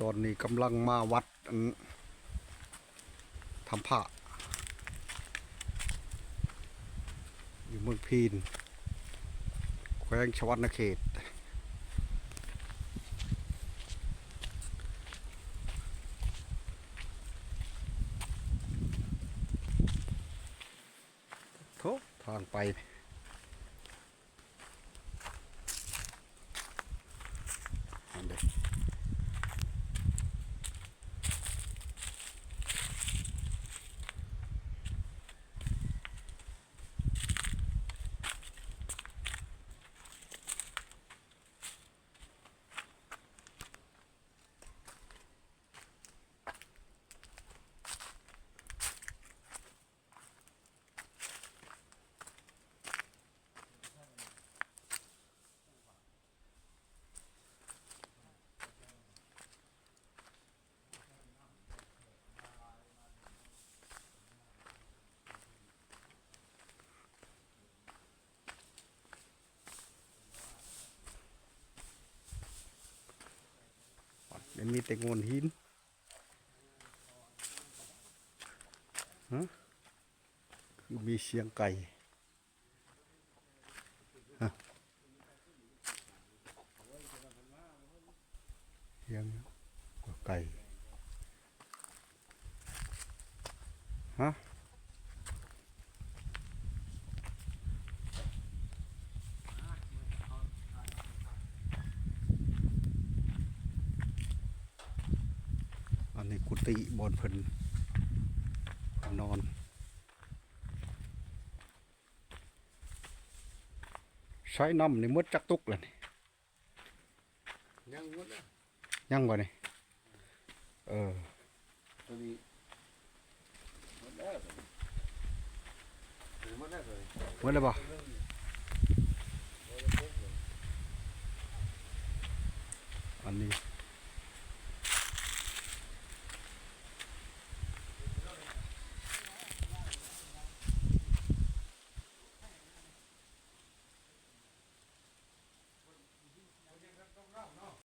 ตอนนี้กำลังมาวัดทำผ้าอยู่เมืองพีนแขวงชวัฒนเขตโถทางไปอันเด็กมันมีแต่โงนหินคือมีเสียงไก่เสียงไก่ฮะอันนี้กุฏิบอนเพิ่นนอนใช้น้ำนี่มดจักตุกเลยนี่ยังหมดนะ ยังบ่นี่ตัวนี้หมดแล้วหมดแล้วเลย หมดแล้วบ่อันนี้